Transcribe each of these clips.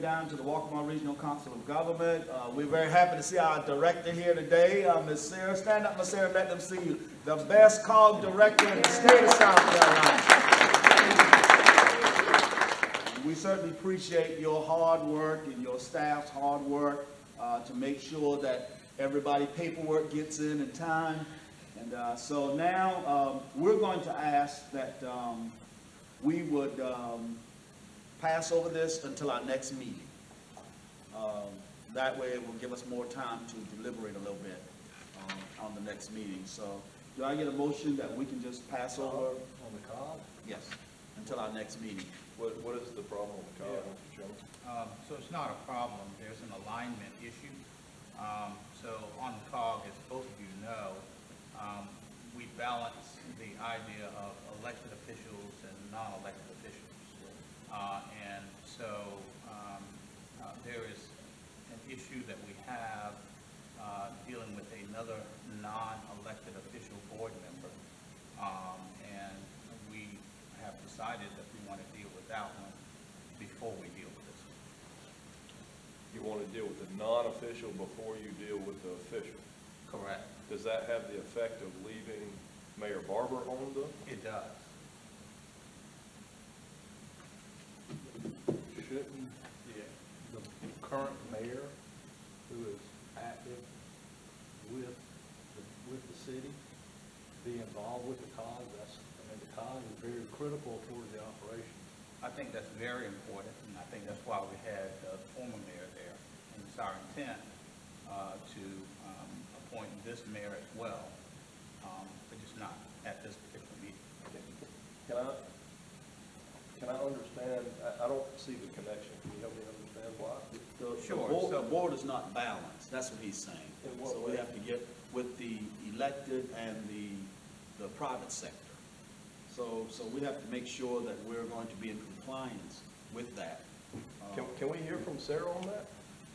down to the Waccamaw Regional Council of Government. We're very happy to see our director here today, Ms. Sarah. Stand up, Ms. Sarah, let them see you. The best called director in the state of South Carolina. We certainly appreciate your hard work and your staff's hard work to make sure that everybody paperwork gets in time. And so now we're going to ask that we would pass over this until our next meeting. That way it will give us more time to deliberate a little bit on the next meeting. So do I get a motion that we can just pass over? On the card? Yes, until our next meeting. What is the problem with the card, Mr. Chairman? So it's not a problem. There's an alignment issue. So on the COG, as both of you know, we balance the idea of elected officials and non-elected officials. And so there is an issue that we have dealing with another non-elected official board member. And we have decided that we want to deal with that one before we deal with this one. You want to deal with the non-official before you deal with the official? Correct. Does that have the effect of leaving Mayor Barber on the? It does. Shouldn't the current mayor, who is active with the city, be involved with the COG? The COG is very critical towards the operation. I think that's very important, and I think that's why we had the former mayor there. And it's our intent to appoint this mayor as well, but just not at this particular meeting. Can I understand? I don't see the connection. Can you help me understand why? Sure. The board is not balanced. That's what he's saying. In what So we way? have to get with the elected and the private sector. So we have to make sure that we're going to be in compliance with that. Can we hear from Sarah on that?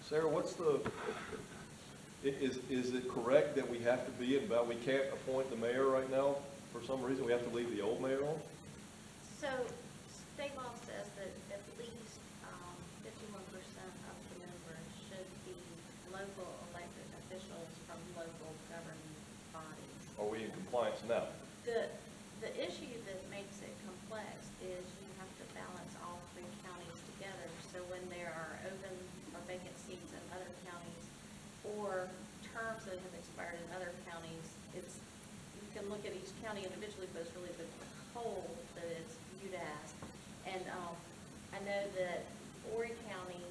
Sarah, what's the, is it correct that we have to be about, we can't appoint the mayor right now for some reason? We have to leave the old mayor on? So state law says that at least 51% of the members should be local elected officials from local governing bodies. Are we in compliance now? The issue that makes it complex is you have to balance all three counties together. So when there are open or vacant seats in other counties or terms that have expired in other counties, you can look at each county individually, but it's really the whole that it's viewed as. And I know that Horry County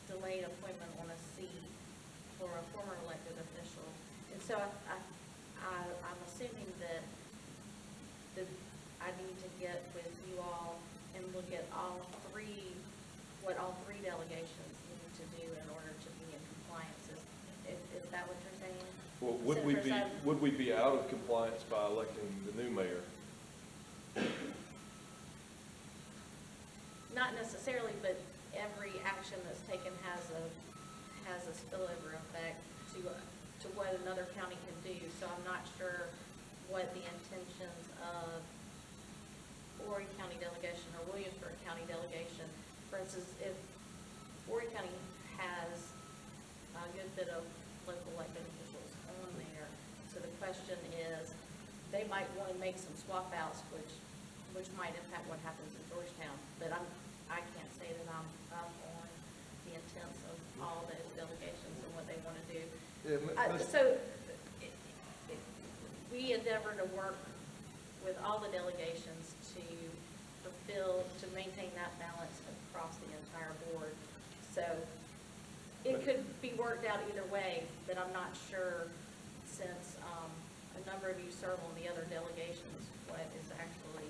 delayed appointment on a seat for a former elected official. And so I'm assuming that I need to get with you all and look at what all three delegations need to do in order to be in compliance. Is that what you're saying? Well, Senator would we be out of compliance by electing the new mayor? Not necessarily, but every action that's taken has a spillover effect to what another county can do. So I'm not sure what the intentions of Horry County delegation or Williamsburg County delegation. For instance, if Horry County has a good bit of local elected officials on there, so the question is, they might want to make some swap outs, which might impact what happens in Georgetown. But I can't say that I'm up on the intents of all those delegations and what they want to do. So we endeavor to work with all the delegations to maintain that balance across the entire board. So it could be worked out either way, but I'm not sure, since a number of you serve on the other delegations, what is actually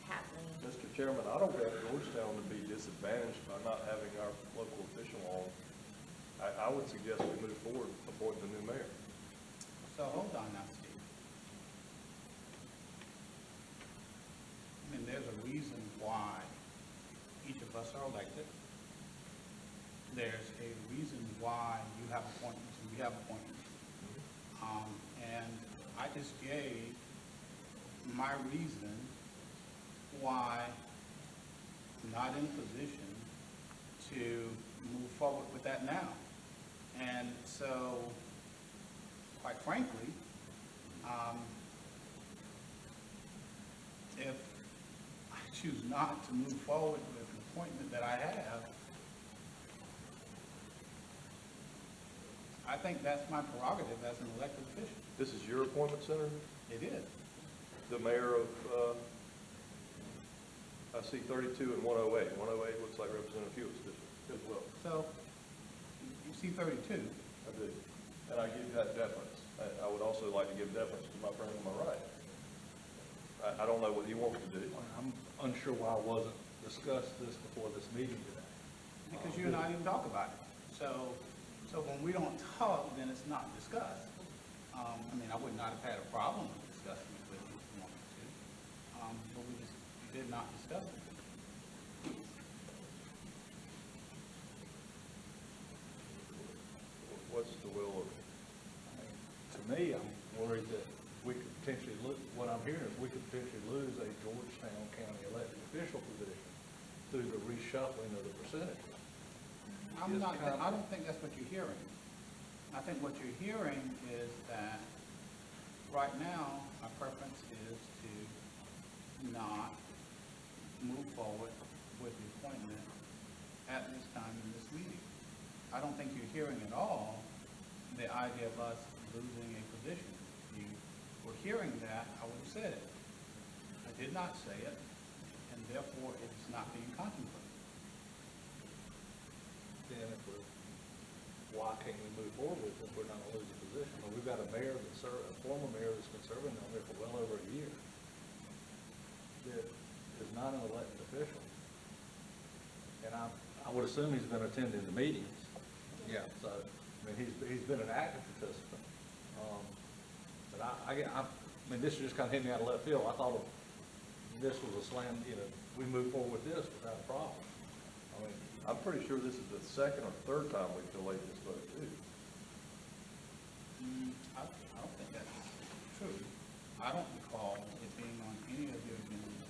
happening. Mr. Chairman, I don't want Georgetown to be disadvantaged by not having our local official on. I would suggest we move forward, appoint the new mayor. So hold on now, Steve. I mean, there's a reason why each of us are elected. There's a reason why you have appointments and we have appointments. And I just gave my reason why I'm not in a position to move forward with that now. And so, quite frankly, if I choose not to move forward with an appointment that I have, I think that's my prerogative as an elected official. This is your appointment center? It is. The mayor of, I see 32 and 108. 108 looks like Representative Hewitt's district as well. So, you see 32. I do. And I give that deference. I would also like to give deference to my friend on my right. I don't know what he wants to do. I'm unsure why it wasn't discussed this before this meeting today. Because you and I didn't talk about it. So when we don't talk, then it's not discussed. I mean, I would not have had a problem with discussing it with you if you wanted to. But we just did not discuss it. What's the will of? To me, I'm worried that we could potentially what I'm hearing is we could potentially lose a Georgetown County elected official position through the reshuffling of the percentages. I don't think that's what you're hearing. I think what you're hearing is that right now, our preference is to not move forward with the appointment at this time in this meeting. I don't think you're hearing at all the idea of us losing a position. If you were hearing that, I would have said it. I did not say it, and therefore it is not being contemplated. Then why can't we move forward with it if we're not going to lose a position? Well, we've got a mayor a former mayor that's been serving down there for well over a year that is not an elected official. And I would assume he's been attending the meetings. Yeah. So, I mean, he's been an active participant. But I mean, this just kind of hit me out of left field. I thought this was a slam, we move forward with this without a problem. I mean, I'm pretty sure this is the second or third time we've delayed this vote too. I don't think that's true. I don't recall it being on any of your agendas.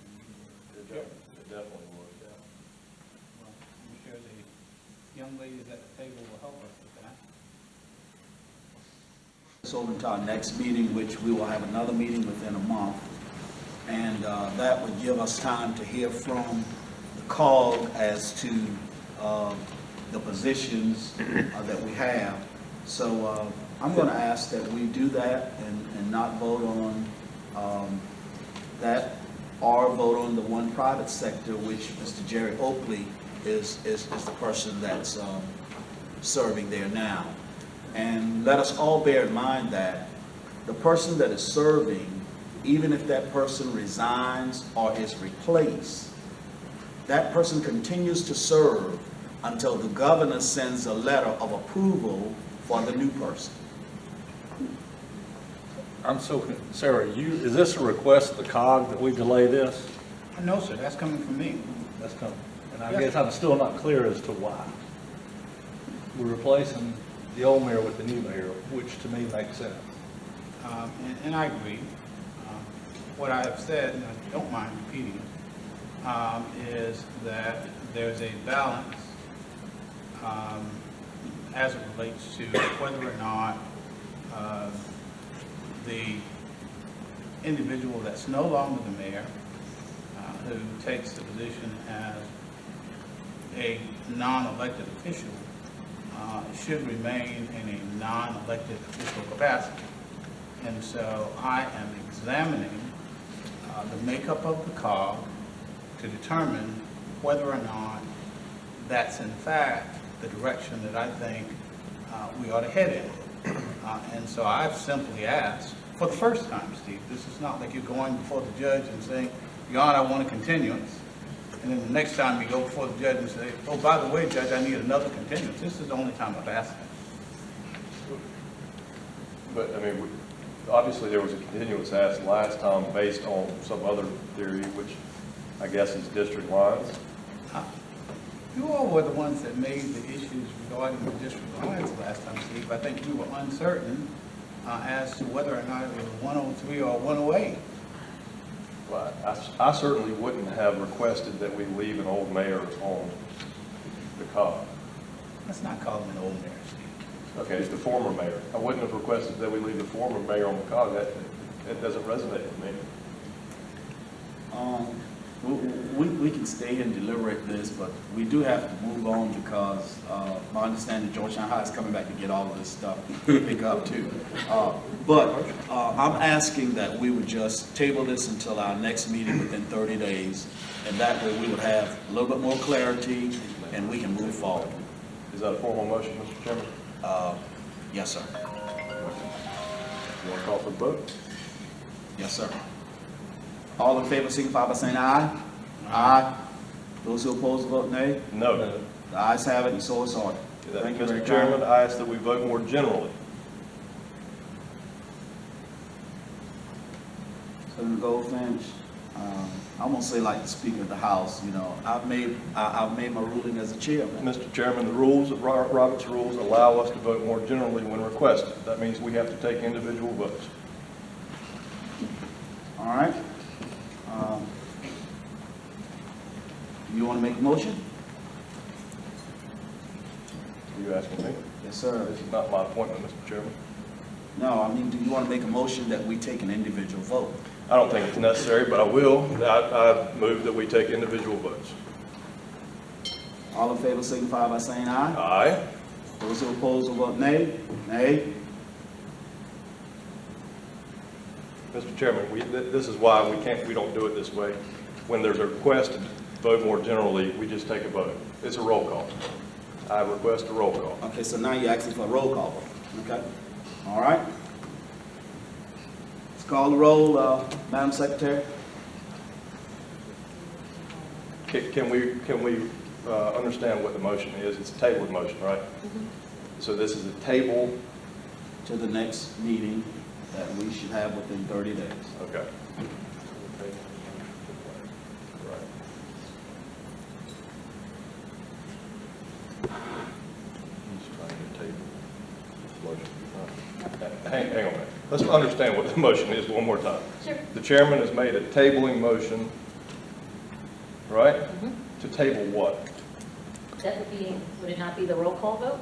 It definitely was, yeah. Well, I'm sure the young ladies at the table will help us with that. So into our next meeting, which we will have another meeting within a month. And that would give us time to hear from the COG as to the positions that we have. So I'm going to ask that we do that and not vote on that, or vote on the one private sector, which Mr. Jerry Oakley is the person that's serving there now. And let us all bear in mind that the person that is serving, even if that person resigns or is replaced, that person continues to serve until the governor sends a letter of approval for the new person. I'm so, Sarah, is this a request of the COG that we delay this? No, sir, that's coming from me. That's coming. And I Yes. guess I'm still not clear as to why. We're replacing the old mayor with the new mayor, which to me makes sense. And I agree. What I have said, and I don't mind repeating it, is that there's a balance as it relates to whether or not the individual that's no longer the mayor, who takes the position as a non-elected official, should remain in a non-elected official capacity. And so I am examining the makeup of the COG to determine whether or not that's in fact the direction that I think we ought to head in. And so I've simply asked, for the first time, Steve, this is not like you're going before the judge and saying, Your Honor, I want a continuance. And then the next time you go before the judge and say, oh, by the way, Judge, I need another continuance. This is the only time I've asked it. But, I mean, obviously there was a continuance asked last time based on some other theory, which I guess is district lines. You all were the ones that made the issues regarding the district lines last time, Steve. I think we were uncertain as to whether or not it was 103 or 108. Well, I certainly wouldn't have requested that we leave an old mayor on the COG. Let's not call him an old mayor, Steve. Okay, it's the former mayor. I wouldn't have requested that we leave the former mayor on the COG. That doesn't resonate with me. We can stay and deliberate this, but we do have to move on because my understanding Georgetown High is coming back to get all of this stuff to pick up too. But I'm asking that we would just table this until our next meeting within 30 days, and that way we would have a little bit more clarity and we can move forward. Is that a formal motion, Mr. Chairman? Yes, sir. You want to call for the vote? Yes, sir. All in favor, signify by saying aye. Aye. Those who oppose, vote nay. No. The ayes have it, and so it's ordered. Thank you very Mr. much. Chairman, I ask that we vote more generally. Senator Goldfinch, I'm gonna say like the Speaker of the House, you know, I've made my ruling as a chairman. Mr. Chairman, the rules, Robert's rules allow us to vote more generally when requested. That means we have to take individual votes. All right? You wanna make a motion? Are you asking me? Yes, sir. This is not my appointment, Mr. Chairman. No, I mean, do you wanna make a motion that we take an individual vote? I don't think it's necessary, but I will. I move that we take individual votes. All in favor, signify by saying aye. Aye. Those who oppose will vote nay. Nay. Mr. Chairman, this is why we don't do it this way. When there's a request to vote more generally, we just take a vote. It's a roll call. I request a roll call. Okay, so now you're asking for a roll call vote, okay? All right? Let's call the roll, Madam Secretary. Can we understand what the motion is? It's a tabled motion, right? So this is a table. To the next meeting that we should have within 30 days. Okay. Hang on a minute. Let's understand what the motion is one more time. Sure. The chairman has made a tabling motion, right? To table what? That would be, would it not be the roll call vote?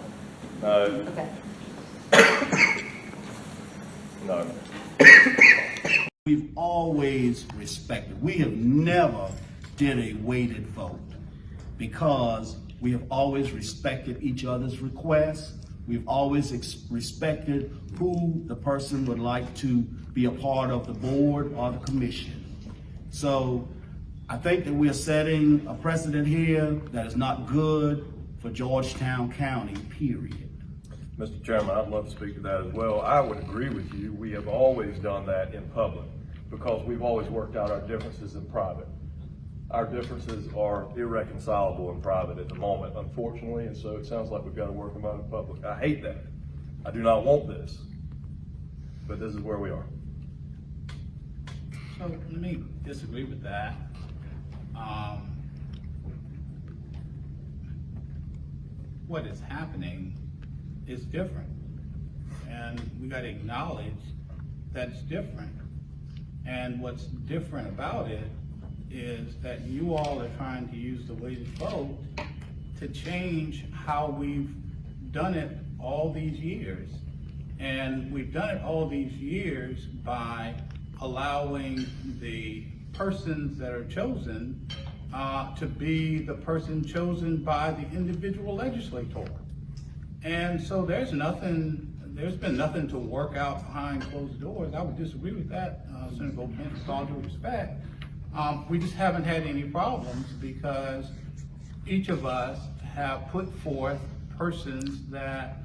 No, Okay. no. We've always respected, we have never did a weighted vote because we have always respected each other's requests. We've always respected who the person would like to be a part of the board or the commission. So I think that we are setting a precedent here that is not good for Georgetown County, period. Mr. Chairman, I'd love to speak to that as well. I would agree with you. We have always done that in public because we've always worked out our differences in private. Our differences are irreconcilable in private at the moment, unfortunately, and so it sounds like we've got to work them out in public. I hate that. I do not want this, but this is where we are. So let me disagree with that. What is happening is different, and we got to acknowledge that it's different. And what's different about it is that you all are trying to use the weighted vote to change how we've done it all these years. And we've done it all these years by allowing the persons that are chosen to be the person chosen by the individual legislator. And so there's been nothing to work out behind closed doors. I would disagree with that, Senator Goldfinch, with all due respect. We just haven't had any problems because each of us have put forth persons that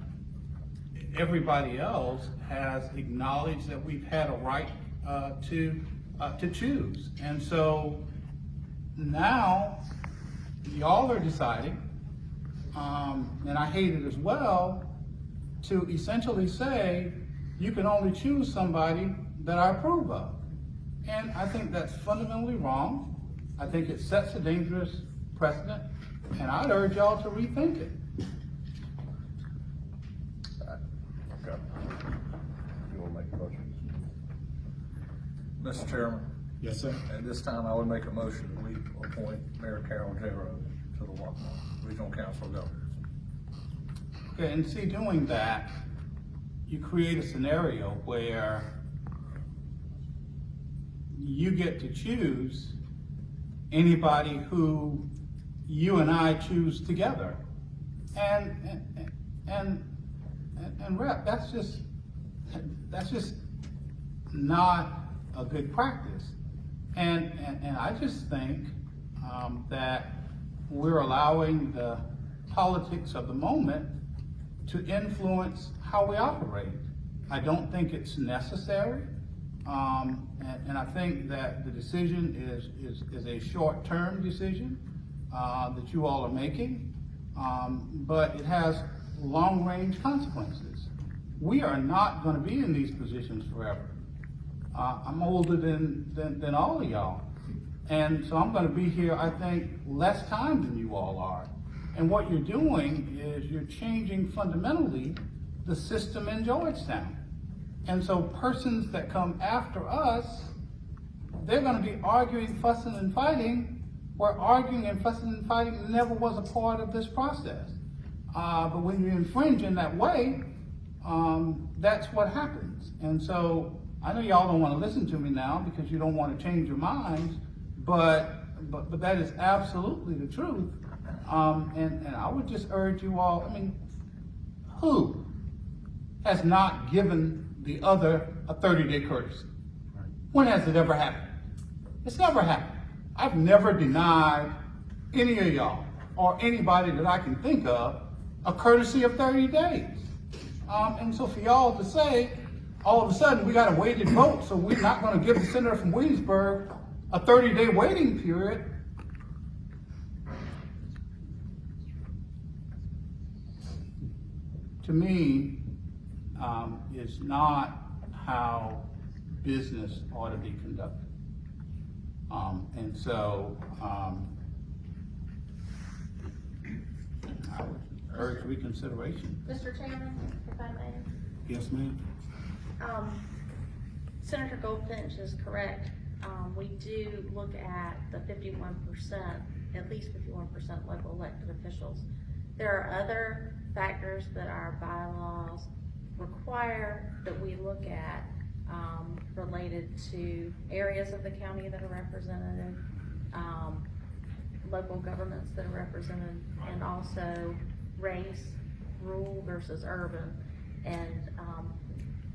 everybody else has acknowledged that we've had a right to choose. And so now y'all are deciding, and I hate it as well, to essentially say you can only choose somebody that I approve of. And I think that's fundamentally wrong. I think it sets a dangerous precedent, and I'd urge y'all to rethink it. Okay. You want to make a motion? Mr. Chairman, Yes, sir. at this time, I would make a motion that we appoint Mayor Carol Jarrow to the Waccamaw Regional Council of Governments. Okay, and see, doing that, you create a scenario where you get to choose anybody who you and I choose together. And Rep, that's just not a good practice. And I just think that we're allowing the politics of the moment to influence how we operate. I don't think it's necessary. And I think that the decision is a short-term decision that you all are making, but it has long-range consequences. We are not going to be in these positions forever. I'm older than all of y'all, and so I'm going to be here, I think, less time than you all are. And what you're doing is you're changing fundamentally the system in Georgetown. And so persons that come after us, they're going to be arguing, fussing, and fighting, where arguing and fussing and fighting never was a part of this process. But when you infringe in that way, that's what happens. And so I know y'all don't want to listen to me now because you don't want to change your minds, but that is absolutely the truth. And I would just urge you all, I mean, who has not given the other a 30-day courtesy? When has it ever happened? It's never happened. I've never denied any of y'all or anybody that I can think of a courtesy of 30 days. And so for y'all to say, all of a sudden we got a weighted vote, so we're not going to give the senator from Williamsburg a 30-day waiting period, to me, is not how business ought to be conducted. And so I would urge reconsideration. Mr. Chairman, if I may. Yes, ma'am. Senator Goldfinch is correct. We do look at the 51%, at least 51% local elected officials. There are other factors that our bylaws require that we look at related to areas of the county that are represented, local governments that are represented, and also race, rural versus urban. And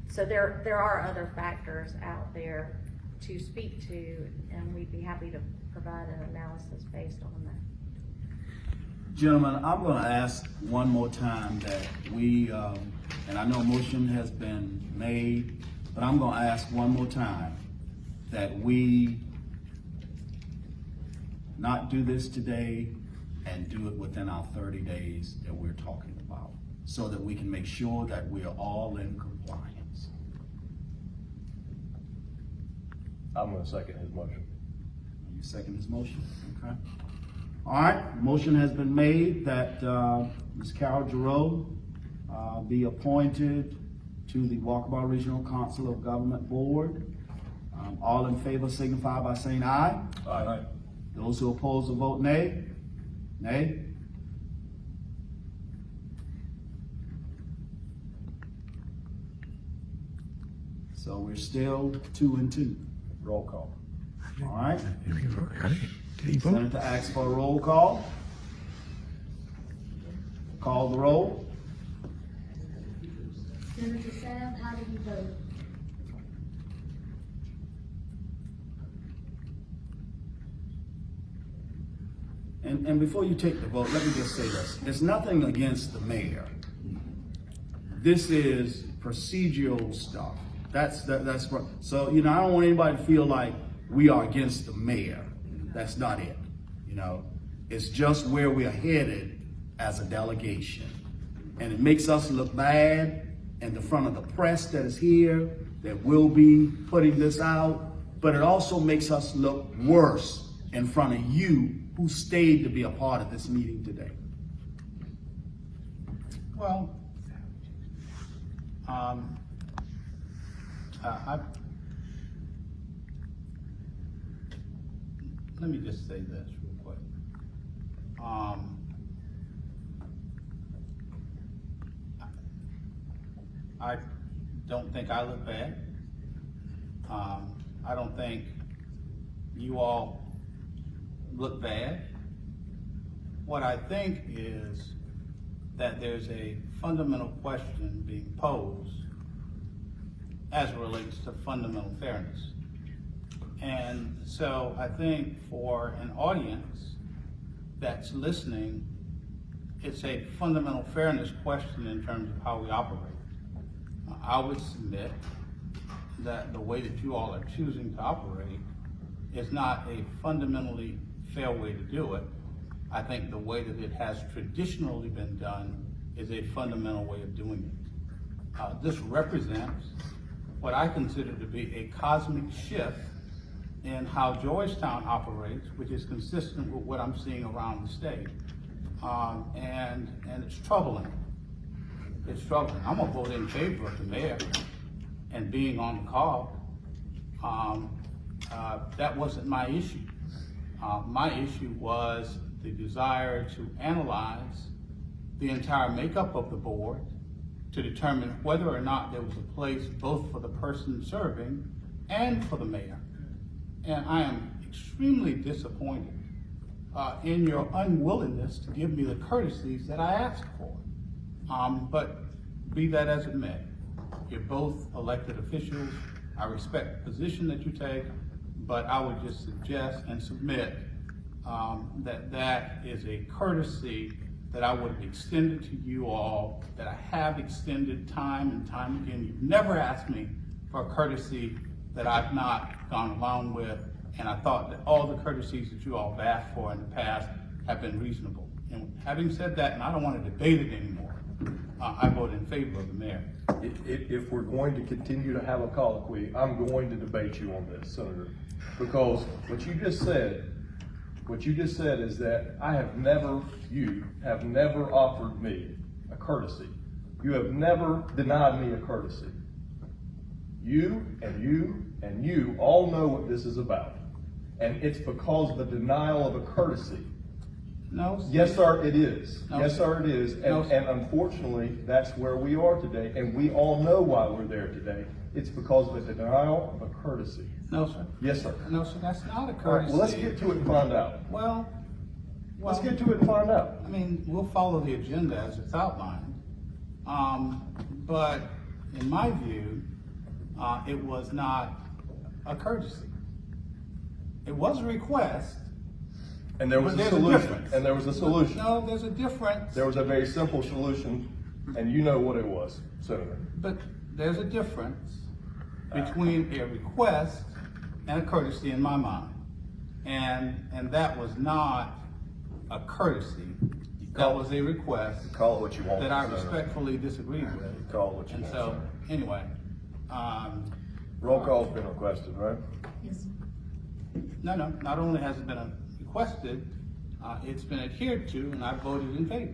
so there are other factors out there to speak to, and we'd be happy to provide an analysis based on that. Gentlemen, I'm going to ask one more time that we, and I know a motion has been made, but I'm going to ask one more time that we not do this today and do it within our 30 days that we're talking about, so that we can make sure that we are all in compliance. I'm gonna second his motion. You second his motion? Okay. All right, motion has been made that Ms. Carol Giroux be appointed to the Waccamaw Regional Council of Government Board. All in favor signify by saying aye. Aye. Those who oppose the vote nay. Nay. So we're still 2-2. Roll call. All right. Did he vote? Senator asks for a roll call. Call the roll. Senator Sam, how did you vote? And before you take the vote, let me just say this. It's nothing against the mayor. This is procedural stuff. That's what, so, I don't want anybody to feel like we are against the mayor. That's not it. It's just where we are headed as a delegation. And it makes us look bad in the front of the press that is here, that will be putting this out, but it also makes us look worse in front of you who stayed to be a part of this meeting today. Well, let me just say this real quick. I don't think I look bad. I don't think you all look bad. What I think is that there's a fundamental question being posed as it relates to fundamental fairness. And so I think for an audience that's listening, it's a fundamental fairness question in terms of how we operate. I would submit that the way that you all are choosing to operate is not a fundamentally fair way to do it. I think the way that it has traditionally been done is a fundamental way of doing it. This represents what I consider to be a cosmic shift in how Georgetown operates, which is consistent with what I'm seeing around the state. And it's troubling. It's troubling. I'm gonna vote in favor of the mayor and being on the call. That wasn't my issue. My issue was the desire to analyze the entire makeup of the board to determine whether or not there was a place both for the person serving and for the mayor. And I am extremely disappointed in your unwillingness to give me the courtesies that I asked for. But be that as it may, you're both elected officials. I respect the position that you take, but I would just suggest and submit that is a courtesy that I would have extended to you all, that I have extended time and time again. You've never asked me for a courtesy that I've not gone along with, and I thought that all the courtesies that you all have asked for in the past have been reasonable. And having said that, and I don't want to debate it anymore, I vote in favor of the mayor. If we're going to continue to have a colloquy, I'm going to debate you on this, Senator. Because what you just said is that you have never offered me a courtesy. You have never denied me a courtesy. You and you and you all know what this is about. And it's because of the denial of a courtesy. No, sir. Yes, sir, it is. No, Yes, sir, it is. No, sir. And unfortunately, that's where we are today, and we all know why we're there today. It's because of the denial of a courtesy. No, sir. Yes, sir. No, sir, that's not a All right, courtesy. well, let's get to it and find out. Well, Let's get to it and find out. I mean, we'll follow the agenda as it's outlined. But in my view, it was not a courtesy. It was a request. And there was But a there's a solution. difference. And there was a solution. No, there's a difference. There was a very simple solution, and you know what it was, Senator. But there's a difference between a request and a courtesy in my mind. And that was not a courtesy. That was a request Call it what you want. that I Senator. respectfully disagreed with. Call it what you And want. so, Senator. anyway, Roll call's been requested, right? Yes. no, not only has it been requested, it's been adhered to, and I voted in favor.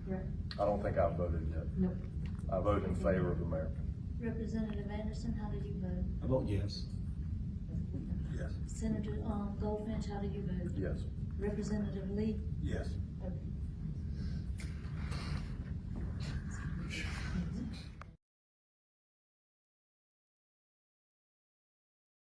Correct. I don't think I voted yet. No. I voted in favor of the mayor. Representative Anderson, how did you vote? I vote yes. Yes. Senator, Goldfinch, how did you vote? Yes. Representative Lee? Yes. Okay.